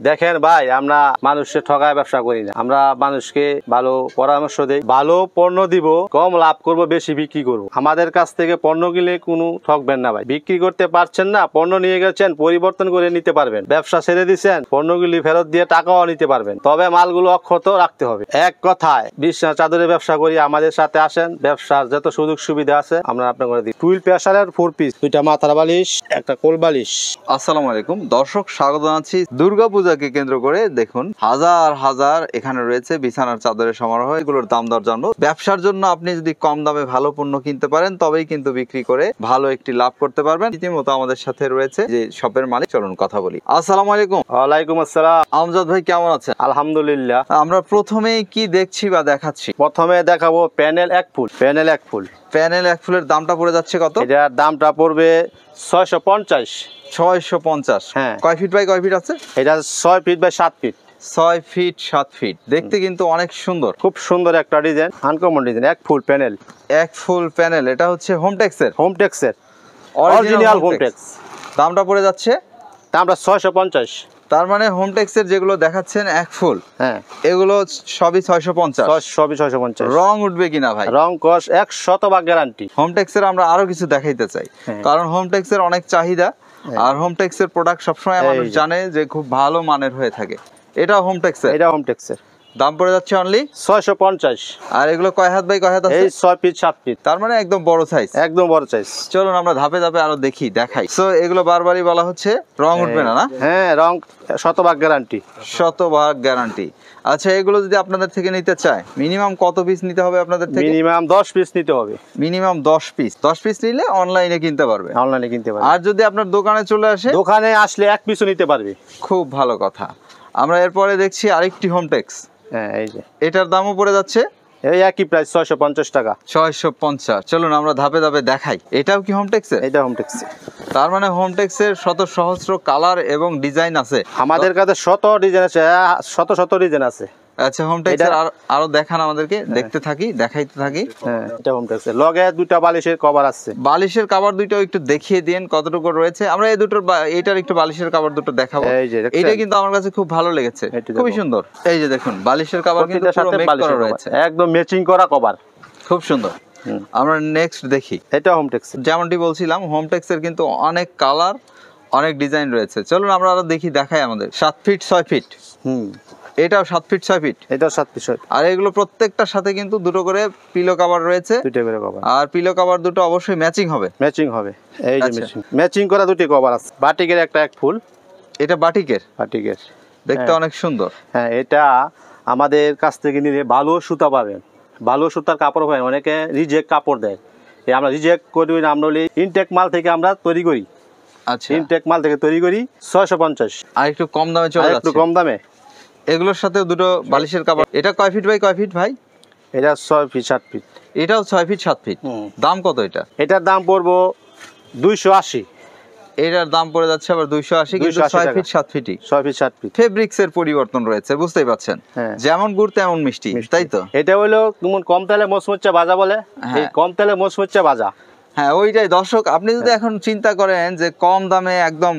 দেখেন ভাই, আমরা মানুষকে ঠকায় ব্যবসা করি না, আমরা মানুষকে ভালো পরামর্শ দেই, ভালো পণ্য দিব, কম লাভ করব, বেশি বিক্রি করব। আমাদের কাছ থেকে পণ্য কিনলে কোনো ঠকবেন না ভাই। বিক্রি করতে পারছেন না, পণ্য নিয়ে গেছেন, পরিবর্তন করে নিতে পারবেন। ব্যবসা ছেড়ে দিচ্ছেন, পণ্যগুলি ফেরত দিয়ে টাকাও নিতে পারবেন, তবে মালগুলো অক্ষত রাখতে হবে। এক কথায় বিছনা চাদরের ব্যবসা করি, আমাদের সাথে আসেন, ব্যবসার যত সুযোগ সুবিধা আছে আমরা আপনার করে দিই। টুইল প্রেসারের 4 পিস, 2টা মাথার বালিশ, একটা কোল বালিশ। আসসালামু আলাইকুম দর্শক, স্বাগত জানাচ্ছি দুর্গাপূজাকে কেন্দ্র করে। দেখুন হাজার হাজার এখানে রয়েছে বিছানার চাদরের সমারোহ। এগুলোর দাম দর জানবো। ব্যবসার জন্য আপনি যদি কম দামে ভালো পণ্য কিনতে পারেন, তবেই কিন্তু বিক্রি করে ভালো একটি লাভ করতে পারবেন। রীতিমতো আমাদের সাথে রয়েছে যে শপের মালিক, চলুন কথা বলি। আসসালামু আলাইকুম। ওয়ালাইকুম আসসালাম। আমজাদ ভাই কেমন আছেন? আলহামদুলিল্লাহ। আমরা প্রথমেই কি দেখছি বা দেখাচ্ছি? প্রথমে দেখাবো panel 1 full. Panel 1 full, panel 1 ফুলের দামটা পড়ে যাচ্ছে কত? এটার দামটা পড়বে 650। 650। হ্যাঁ। কয় ফিট বাই কয় ফিট আছে? এটা 6 feet by 7 feet. 6 feet 7 feet. দেখতে কিন্তু অনেক সুন্দর, খুব সুন্দর একটা design, uncommon design. 1 full panel, 1 full panel. এটা হচ্ছে হোমটেক্সের, হোমটেক্সের অরিজিনাল হোমটেক্স। দামটা পড়ে যাচ্ছে, দামটা 650। তার মানে হোমটেক্সের যেগুলো দেখাচ্ছেন 1 ফুল, হ্যাঁ, এগুলো সবই 650। সবই 650। রং উঠবে কিনা ভাই? রং কস 100% গ্যারান্টি। হোমটেক্সের আমরা আরো কিছু দেখাইতে চাই, কারণ হোমটেক্সের অনেক চাহিদা। আর হোমটেক্সের প্রোডাক্ট সবসময় মানুষ জানে যে খুব ভালো মানের হয়ে থাকে। এটা হোমটেক্সের, এটা হোমটেক্সের। দাম পড়ে যাচ্ছে অনলি 650। আর এগুলো কয় হাত বাই কয় হাত আছে? এই 6 ফিট 7 ফিট। তার মানে একদম বড় সাইজ, একদম বড় সাইজ। চলুন আমরা ধাপে ধাপে আরো দেখাই। সো এগুলো বারবারই বলা হচ্ছে রং উঠবে না, না? হ্যাঁ, রং 100% গ্যারান্টি। 100% গ্যারান্টি। আচ্ছা, এগুলো যদি আপনাদের থেকে নিতে চায়, মিনিমাম কত পিস নিতে হবে আপনাদের থেকে? মিনিমাম 10 পিস নিতে হবে। Minimum 10 piece. 10 পিস নিলে অনলাইনে কিনতে পারবে, অনলাইনে কিনতে পারবে। আর যদি আপনার দোকানে চলে আসে, দোকানে আসলে 1 পিসও নিতে পারবে। খুব ভালো কথা। আমরা এরপরে দেখছি আরেকটি হোমটেক্স। হ্যাঁ, এই যে এটার দামও পড়ে যাচ্ছে এই একই প্রাইস, 650 টাকা। 650। চলুন আমরা ধাপে ধাপে দেখাই। এটাও কি হোমটেক্সের? এটা হোমটেক্স। তার মানে হোমটেক্সের শত সহস্র কালার এবং ডিজাইন আছে আমাদের কাছে, শত ডিজাইন আছে, শত ডিজাইন আছে। আচ্ছা, হোমটেক্সের আরো দেখান আমাদেরকে, দেখতে থাকি, দেখাইতে থাকি। হ্যাঁ, এটা হোমটেক্সের। লগে 2টা বালিশের কভার আছে। বালিশের কভার দুটো একটু দেখিয়ে দিন কতটুকু রয়েছে। আমরা এই দুটোর এটার একটু বালিশের কভার দুটো দেখাবো। এই যে এটা কিন্তু আমার কাছে খুব ভালো লেগেছে, খুবই সুন্দর। এই যে দেখুন, বালিশের কভার কিন্তু পুরো মেক করা রয়েছে, একদম ম্যাচিং করা কভার, খুব সুন্দর। আমরা নেক্সট দেখি। এটা হোমটেক্স। যেমনটি বলছিলাম, হোমটেক্সের কিন্তু অনেক কালার, অনেক ডিজাইন রয়েছে। চলুন আমরা আরো দেখাই আমাদের। 7 ফিট 6 ফিট। এটাও 7 ফিট 6 ফিট। এটাও 7 ফিট 6 ফিট। আর এগুলো প্রত্যেকটার সাথে কিন্তু দুটো করে পিলো কভার রয়েছে, 2টা করে কভার। আর পিলো কভার দুটো অবশ্যই ম্যাচিং হবে। ম্যাচিং হবে, এই যে ম্যাচিং করা 2টি কভার আছে। বাটিকের একটা 1 ফুল। এটা বাটিকের, বাটিকের দেখতে অনেক সুন্দর। হ্যাঁ, এটা আমাদের কাছ থেকে নিলে ভালো সুতা পাবেন, ভালো সুতার কাপড় পাবেন। অনেকে রিজেক্ট কাপড় দেয়, আমরা রিজেক্ট করি না। আমরা ইনটেক মাল থেকে আমরা তৈরি করি। আচ্ছা, ইনটেক মাল থেকে তৈরি করি। 650। আর একটু কম দামে চলে যাচ্ছে, একটু কম দামে। এগুলোর সাথে দুটো বালিশের কভার। এটা কয় ফিট বাই কয় ফিট ভাই? এটা 6 ফিট 7 ফিট। এটাও 6 ফিট 7 ফিট। দাম কত এটা? এটার দাম পড়বো 280। এটার দাম পড়ে যাচ্ছে আবার 280, কিন্তু 6 ফিট 7 ফিটই। 6 ফিট 7 ফিট। ফেব্রিক্স এর পরিবর্তন রয়েছে, বুঝতেই পাচ্ছেন। যেমন গুড় তেমন মিষ্টি, তাই তো? এটা হলো যেমন কম তেলে মচমচে ভাজা বলে, এই কম তেলে মচমচে ভাজা। হ্যাঁ, ওইটাই। দর্শক, আপনি যদি এখন চিন্তা করেন যে কম দামে একদম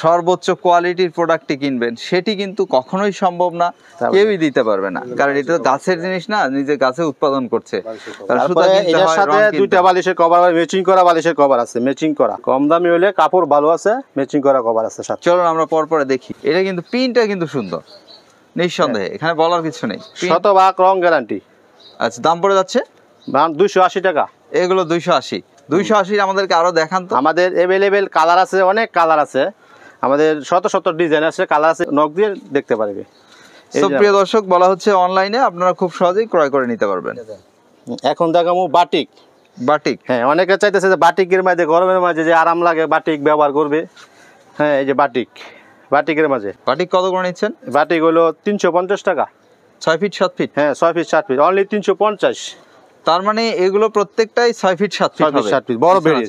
সর্বোচ্চ কোয়ালিটির প্রোডাক্টটি কিনবেন, সেটি কিন্তু কখনোই সম্ভব না, কেউই দিতে পারবে না। কারণ এটা তো গাছের জিনিস না, নিজে গাছে উৎপাদন করছে। এটার সাথে 2টা বালিশের কভার, ম্যাচিং করা বালিশের কভার আছে, ম্যাচিং করা। কম দামি হলে কাপড় ভালো আছে, ম্যাচিং করা কভার আছে সাথে। চলুন আমরা পরপরে দেখি। এটা কিন্তু প্রিন্টটা কিন্তু সুন্দর, নিঃসন্দেহে, এখানে বলার কিছু নেই। 100% রং গ্যারান্টি। আচ্ছা, দাম পড়ে যাচ্ছে 280 টাকা। এগুলো 280। 280 আমাদেরকে আরো দেখান তো। আমাদের अवेलेबल কালার আছে, অনেক কালার আছে আমাদের, শত ডিজাইন আছে, কালার আছে, নক দিয়ে দেখতে পারবে। প্রিয় দর্শক, বলা হচ্ছে অনলাইনে আপনারা খুব সহজেই ক্রয় করে নিতে পারবেন। এখন দেখাবো বাটিক। বাটিক, হ্যাঁ, অনেকে চাইতেছে যে বাটিকের মাঝে, গরমের মাঝে যে আরাম লাগে, বাটিক ব্যবহার করবে। হ্যাঁ, এই যে বাটিক, বাটিকের মাঝে। বাটিক কত করে নিচ্ছেন? বাটিক হলো 350 টাকা। 6 ফিট 7 ফিট। হ্যাঁ, 6 ফিট 7 ফিট, অনলি 350। তার মানে এগুলো প্রত্যেকটাই 6 ফিট 7 ফিট হবে, 7 ফিট বড় বেড়ি।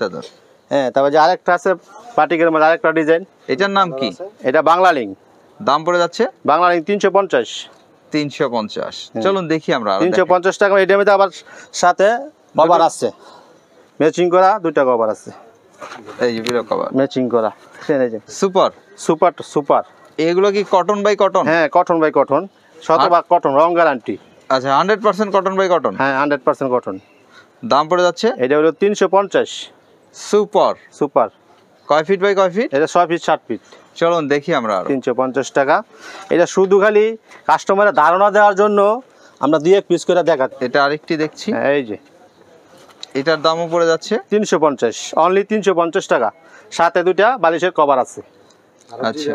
হ্যাঁ, তারপর যে আরেকটা আছে বাটিকের মধ্যে, আরেকটা ডিজাইন। এটার নাম কি? এটা বাংলা লিং। দাম পড়ে যাচ্ছে বাংলা লিং 350। 350। চলুন দেখি আমরা। 350 টাকা। এটার মধ্যে আবার সাথে কভার আছে, ম্যাচিং করা 2টা কভার আছে। এই যে বিলো কভার ম্যাচিং করা। Super super super. এগুলো কি কটন বাই কটন? হ্যাঁ, কটন বাই কটন, শতভাগ কটন, রং গ্যারান্টি। আচ্ছা, 100% কটন বাই কটন। হ্যাঁ, 100% কটন। দাম পড়ে যাচ্ছে এটা হলো 350। সুপার। সুপার। কয় ফিট বাই কয় ফিট? এটা 6 ফিট 7 ফিট। চলুন দেখি আমরা আরো। 350 টাকা। এটা শুধু খালি কাস্টমারের ধারণা দেওয়ার জন্য আমরা 2-1 পিস করে দেখাচ্ছি। এটা আরেকটি দেখছি, হ্যাঁ, এই যে এটার দামও পড়ে যাচ্ছে 350, অনলি 350 টাকা। সাথে 2টা বালিশের কভার আছে। আচ্ছা,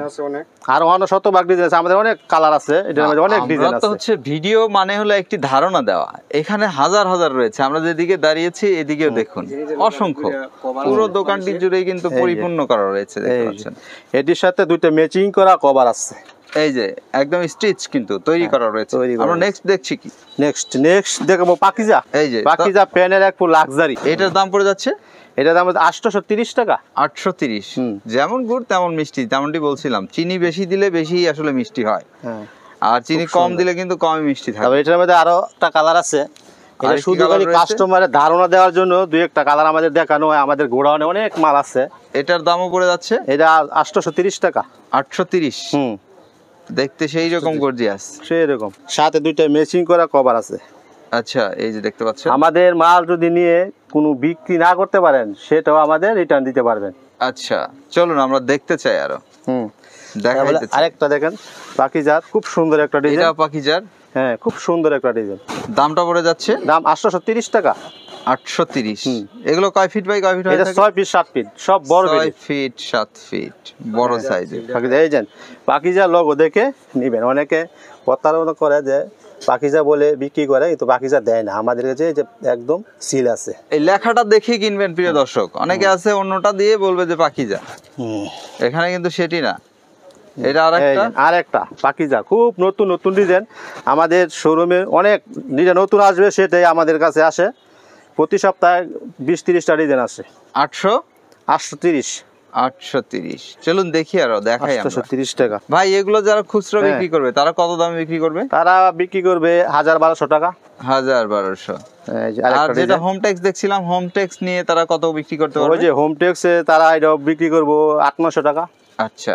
আর অন্য শতভাগ ডিজাইন আছে, আমাদের অনেক কালার আছে, এটার মধ্যে অনেক ডিজাইন আমরা তো আছে। হচ্ছে ভিডিও মানে হলো একটি ধারণা দেওয়া, এখানে হাজার হাজার রয়েছে। আমরা যেদিকে দাঁড়িয়েছি এদিকেও দেখুন অসংখ্য, পুরো দোকানটি জুড়েই কিন্তু পরিপূর্ণ করা রয়েছে, দেখতে এই যে, পাচ্ছেন। এটির সাথে 2টা ম্যাচিং করা কভার আছে। এই যে একদম স্টিচ কিন্তু তৈরি করা রয়েছে। তৈরি করা আমরা রয়েছে। নেক্সট দেখছি কি? নেক্সট দেখাবো পাকিজা। এই যে পাকিজা প্যানের এক ফুল লাক্সারি। এটার দাম পড়ে যাচ্ছে এটার দাম 830 টাকা। 830। হুম। যেমন গুড় তেমন মিষ্টি, তেমনটি বলছিলাম। চিনি বেশি দিলে বেশি আসলে মিষ্টি হয়, হ্যাঁ, আর চিনি খুব কম সুন্দর। দিলে কিন্তু কমই মিষ্টি থাকে। তবে এটার মধ্যে আরো একটা কালার আছে। এটা আরেকটি শুধু colour খালি রয়েছে? কাস্টমারের ধারণা দেওয়ার জন্য 2-1টা কালার আমাদের দেখানো হয়। আমাদের গোডাউনে অনেক মাল আছে। এটার দামও পড়ে যাচ্ছে এটা 830 টাকা। 830। হুম, দেখতে সেই রকম গর্জিয়াস। সেই রকম। সাথে 2টা ম্যাচিং করা কভার আছে। আচ্ছা, এই যে দেখতে পাচ্ছেন। আমাদের মাল যদি নিয়ে কোনো বিক্রি না করতে পারেন, সেটাও আমাদের রিটার্ন দিতে পারবেন। আচ্ছা, চলুন আমরা দেখতে চাই আরো। হুম, দেখাইতে চাই। আরেকটা দেখেন, পাকিজার, খুব সুন্দর একটা ডিজাইন। এটা পাকিজার। হ্যাঁ, খুব সুন্দর একটা ডিজাইন। দামটা পড়ে যাচ্ছে দাম 830 টাকা। 830। এগুলো কয় ফিট বাই কয় ফিট হয়? এটা 6 ফিট 7 ফিট, সব বড় 6 বেডি। ফিট 7 ফিট, বড় সাইজের। পাকিজা, এই যেন পাকিজা লোগো দেখে নিবেন। অনেকে প্রতারণা করে যে পাকিজা বলে বিক্রি করে, কিন্তু পাকিজা দেয় না। আমাদের কাছে এই যে একদম সিল আছে। এই লেখাটা দেখে কিনবেন প্রিয় দর্শক। অনেকে আছে অন্যটা দিয়ে বলবে যে পাকিজা, এখানে কিন্তু সেটি না। এটা আরেকটা পাকিজা, খুব নতুন নতুন ডিজাইন। আমাদের শোরুমে অনেক ডিজাইন নতুন আসবে, সেটাই আমাদের কাছে আসে। প্রতি সপ্তাহে 20-30টা ডিজাইন আসে। 830। 830। চলুন দেখি আরো, দেখাই আমরা। 830 টাকা। ভাই, এগুলো যারা খুচরো হ্যাঁ। বিক্রি করবে তারা কত দামে বিক্রি করবে? তারা বিক্রি করবে 1000-1200 টাকা। 1000-1200। এই যে আর আরেকটা যেটা ডিজাইন। হোম ট্যাক্স দেখছিলাম, হোম ট্যাক্স নিয়ে তারা কত বিক্রি করতে ওই পারবে? যে হোম ট্যাক্সে তারা এটা বিক্রি করবো 800-900 টাকা। আচ্ছা,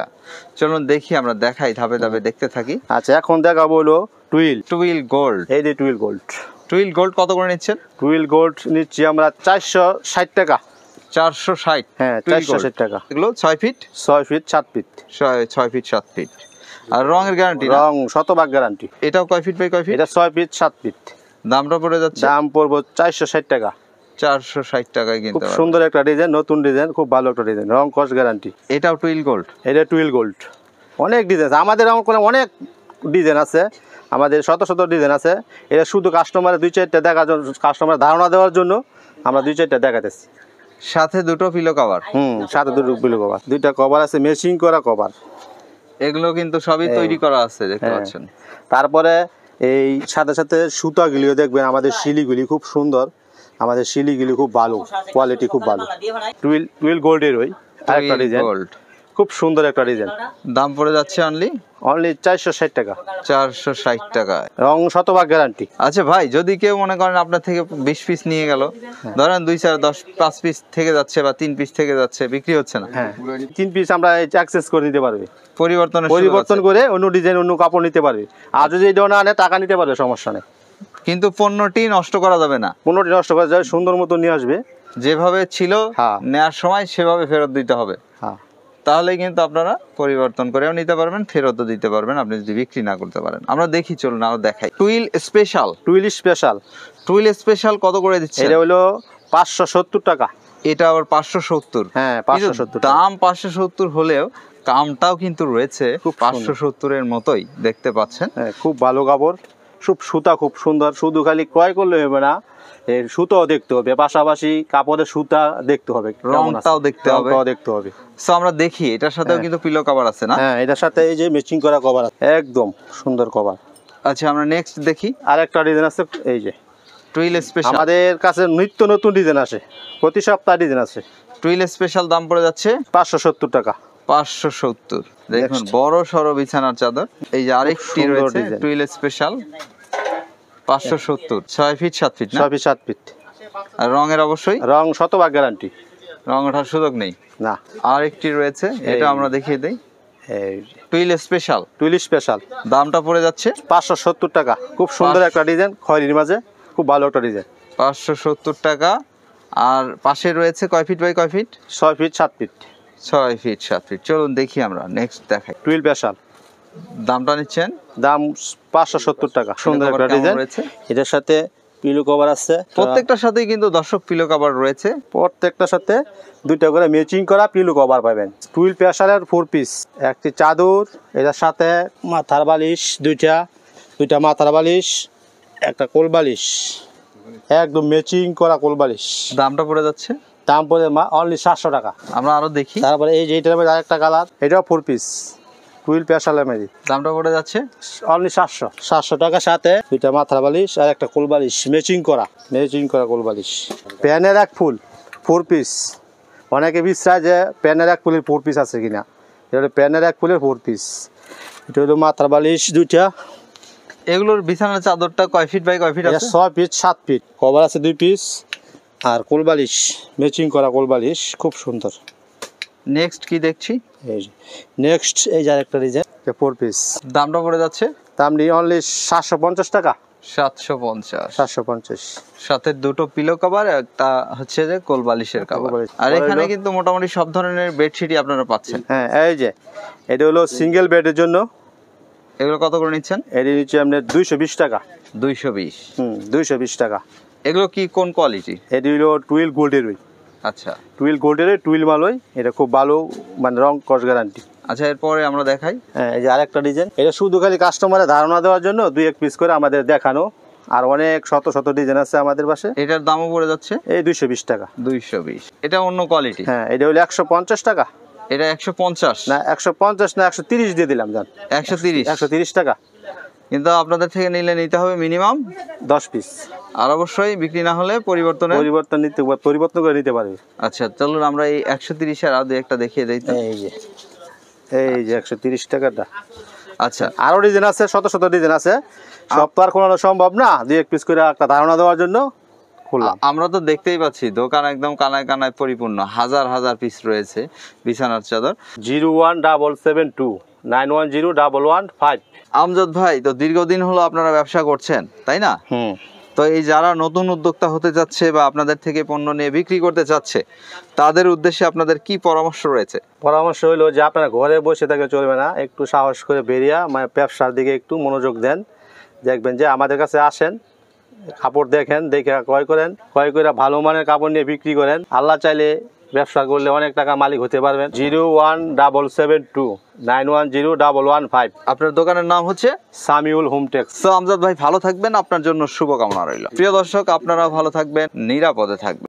চলুন দেখি আমরা, দেখাই ধাপে ধাপে দেখতে থাকি। আচ্ছা, এখন দেখাবো হলো টুইল। Twill gold. এই যে টুইল গোল্ড। টুইল গোল্ড কত করে নিচ্ছেন? টুইল গোল্ড নিচ্ছি আমরা 460 টাকা। 460। হ্যাঁ, টুইল গোল্ড। 460 টাকা। এগুলো 6 feet 6 feet 7 feet. 6 feet 7 feet. আর রঙের গ্যারান্টি? রং শতভাগ গ্যারান্টি। এটাও কয় ফিট বাই কয় ফিট? এটা 6 ফিট 7 ফিট। দামটা পড়ে যাচ্ছে দাম পড়বো 460 টাকা। 460 টাকায় খুব কিনতে পারবেন। সুন্দর একটা ডিজাইন, নতুন ডিজাইন, খুব ভালো একটা ডিজাইন, রং কস গ্যারান্টি। এটাও টুইল গোল্ড। এটা টুইল গোল্ড। অনেক ডিজাইন আছে আমাদের, অনেক ডিজাইন আছে আমাদের, শত শত ডিজাইন আছে। এটা শুধু কাস্টমারের 2-4টা দেখার জন্য, কাস্টমারের ধারণা দেওয়ার জন্য আমরা 2-4টা দেখাতেছি। সাথে দুটো পিলো কভার। সাথে 2টো পিলো কভার, 2টা কভার আছে, মেশিং করা কভার। এগুলো কিন্তু সবই তৈরি করা আছে, দেখতে হ্যাঁ। পাচ্ছেন। তারপরে এই সাথে সাথে সুতাগুলিও দেখবেন, আমাদের শিলিগুলি খুব সুন্দর, আমাদের শিলিগুলি খুব ভালো, কোয়ালিটি খুব ভালো। টুইল গোল্ডের ওই আরেকটা ডিজাইন, গোল্ড। খুব সুন্দর একটা ডিজাইন। দাম পড়ে যাচ্ছে অনলি 460 টাকা। 460 টাকা। রং শতভাগ গ্যারান্টি। আচ্ছা ভাই, যদি কেউ মনে করেন আপনার থেকে 20 পিস নিয়ে গেল, ধরেন 5 পিস থেকে যাচ্ছে বা 3 পিস থেকে যাচ্ছে, বিক্রি হচ্ছে না, হ্যাঁ, 3 পিস আমরা অ্যাক্সেস করে দিতে পারবে, পরিবর্তন করে অন্য ডিজাইন, অন্য কাপড় নিতে পারবে। আর যদি এটা না আনে, টাকা নিতে পারবে, সমস্যা নেই। কিন্তু পণ্যটি নষ্ট করা যাবে না। পণ্যটি নষ্ট করে যাবে, সুন্দর মতো নিয়ে আসবে। যেভাবে ছিল হ্যাঁ। নেওয়ার সময় সেভাবে ফেরত দিতে হবে। হ্যাঁ, তাহলে কিন্তু আপনারা পরিবর্তন করেও নিতে পারবেন, ফেরতও দিতে পারবেন, আপনি যদি বিক্রি না করতে পারেন। আমরা দেখি, চলুন আরো দেখাই। Twill special. Twill special. Twill special কত করে দিচ্ছে? এটা হলো 570 টাকা। এটা আবার 570। হ্যাঁ, 570 দাম 570 হলেও কামটাও কিন্তু রয়েছে খুব 570 এর মতোই, দেখতে পাচ্ছেন। হ্যাঁ, খুব ভালো কাপড়, খুব সুতা খুব সুন্দর। শুধু খালি ক্রয় করলে হবে না, এর সুতাও দেখতে হবে, পাশাপাশি কাপড়ের সুতা দেখতে হবে, রংটাও দেখতে হবে। দেখতে হবে। সো আমরা দেখি, এটার সাথেও কিন্তু পিলো কভার আছে না? হ্যাঁ, এটার সাথে এই যে ম্যাচিং করা কভার আছে, একদম সুন্দর কভার। আচ্ছা, আমরা নেক্সট দেখি। আরেকটা ডিজাইন আছে, এই যে টুইল স্পেশাল। আমাদের কাছে নিত্য নতুন ডিজাইন আসে, প্রতি সপ্তাহে ডিজাইন আছে। টুইল স্পেশাল দাম পড়ে যাচ্ছে 570 টাকা। 570। দেখুন, Next. বড় সরো বিছানার চাদর। এই যে আরেকটি সুন্দর রয়েছে design। Twill special, 570। 6 feet 7 feet না? 6 ফিট 7 ফিট। আর রঙের অবশ্যই রং শতভাগ গ্যারান্টি। রং ওঠার সুযোগ নেই। না। আরেকটি রয়েছে, এটা আমরা দেখিয়ে দেই। এই টুইল স্পেশাল, টুইল স্পেশাল, দামটা পড়ে যাচ্ছে 570 টাকা। খুব সুন্দর একটা ডিজাইন, খয়েরির মাঝে খুব ভালো একটা ডিজাইন। 570 টাকা। আর পাশে রয়েছে কয় ফিট বাই কয় feet? 6 feet 7 feet. 6 feet 7 feet. চলুন দেখি আমরা নেক্সট দেখাই। টুইল স্পেশাল, দামটা নিচ্ছেন? দাম 570 টাকা। সুন্দর একটা কেমন ডিজাইন। রয়েছে? এটার সাথে পিলো কভার আছে, প্রত্যেকটার সাথেই কিন্তু দর্শক পিলো কভার রয়েছে। প্রত্যেকটার সাথে দুইটা করে ম্যাচিং করা পিলো কভার পাবেন। টুইল স্পেশালের 4 পিস, একটি চাদর, এটার সাথে মাথার বালিশ দুইটা মাথার বালিশ, একটা কোল বালিশ, একদম ম্যাচিং করা কোল বালিশ। দামটা পড়ে যাচ্ছে? দাম পড়ে অনলি 700 টাকা। আমরা আরো দেখি। তারপরে এই যে এটার মধ্যে আরেকটা কালার, এটাও 4 পিস টুইল স্পেশালের মধ্যে। দামটা পড়ে যাচ্ছে অনলি 700 টাকার সাথে দুইটা মাথার বালিশ আর একটা কোল বালিশ ম্যাচিং করা কোল বালিশ। প্যানের এক ফুল 4 পিস। অনেকে বিশ্রায় যে প্যানের এক ফুলের 4 পিস আছে কিনা, এটা হলো প্যানের এক ফুলের 4 পিস। এটা হলো মাথার বালিশ দুইটা। এগুলোর বিছানার চাদরটা কয় ফিট বাই কয় ফিট এটা আছে? 6 ফিট 7 ফিট। কভার আছে 2 পিস আর কোল বালিশ ম্যাচিং করা কোল বালিশ, খুব সুন্দর। নেক্সট কি দেখছি? এই নেক্সট এই যে আরেকটা ডিজাইন, 4 পিস। দামটা পড়ে যাচ্ছে? দাম নিয়ে অনলি 750 টাকা। 750। 750। সাথে দুটো পিলো কভার, একটা হচ্ছে যে কোল বালিশের কভার। বালিশ। আর এখানে কিন্তু মোটামুটি সব ধরনের বেডশিটই আপনারা পাচ্ছেন। হ্যাঁ, এই যে এটা হলো সিঙ্গেল বেডের জন্য। এগুলো কত করে নিচ্ছেন? এটি নিচ্ছে আপনার 220 টাকা। 220। 220 টাকা। এগুলো কি কোন কোয়ালিটি? এটি হলো টুইল গোল্ডের। আচ্ছা টুইল গোল্ডের টুইল মালই, এটা খুব ভালো, মানে রং কস গ্যারান্টি। আচ্ছা, এরপরে আমরা দেখাই। হ্যাঁ, এই যে আরেকটা ডিজাইন, এটা শুধু খালি কাস্টমারের ধারণা দেওয়ার জন্য 2-1 পিস করে আমাদের দেখানো। আর অনেক শত শত ডিজাইন আছে আমাদের পাশে। এটার দামও পড়ে যাচ্ছে এই 220 টাকা। 220। এটা অন্য কোয়ালিটি। হ্যাঁ, এটা হলো 150 টাকা। এটা 150 না 150 না 130 দিয়ে দিলাম জান। 130 টাকা। কিন্তু আপনাদের থেকে নিতে হবে মিনিমাম 10 পিস। আর অবশ্যই বিক্রি না হলে পরিবর্তন করে নিতে পারবে। আচ্ছা, চলুন আমরা এই 130 এর আরো একটা দেখিয়ে দিই তো। এই যে 130 টাকাটা। আচ্ছা, আরো ডিজাইন আছে, শত শত ডিজাইন আছে, সব তো আর খোলানো সম্ভব না। 2-1 পিস করে একটা ধারণা দেওয়ার জন্য খুললাম। আমরা তো দেখতেই পাচ্ছি দোকান একদম কানায় কানায় পরিপূর্ণ, হাজার হাজার পিস রয়েছে বিছানার চাদর। 01772 9101115। আমজাদ ভাই, তো দীর্ঘদিন হলো আপনারা ব্যবসা করছেন, তাই না? তো এই যারা নতুন উদ্যোক্তা হতে যাচ্ছে বা আপনাদের থেকে পণ্য নিয়ে বিক্রি করতে চাচ্ছে, তাদের উদ্দেশ্যে আপনাদের কি পরামর্শ রয়েছে? পরামর্শ হলো যে আপনারা ঘরে বসে থেকে চলবে না, একটু সাহস করে বেরিয়ে মানে ব্যবসার দিকে একটু মনোযোগ দেন। দেখবেন যে আমাদের কাছে আসেন, কাপড় দেখেন, দেখে ক্রয় করে ভালো মানের কাপড় নিয়ে বিক্রি করেন। আল্লাহ চাইলে ব্যবসা করলে অনেক টাকা মালিক হতে পারবেন। 01772 9101115। আপনার দোকানের নাম হচ্ছে সামিউল হোমটেক্স। তো আমজাদ ভাই ভালো থাকবেন, আপনার জন্য শুভকামনা রইল। প্রিয় দর্শক, আপনারা ভালো থাকবেন, নিরাপদে থাকবেন।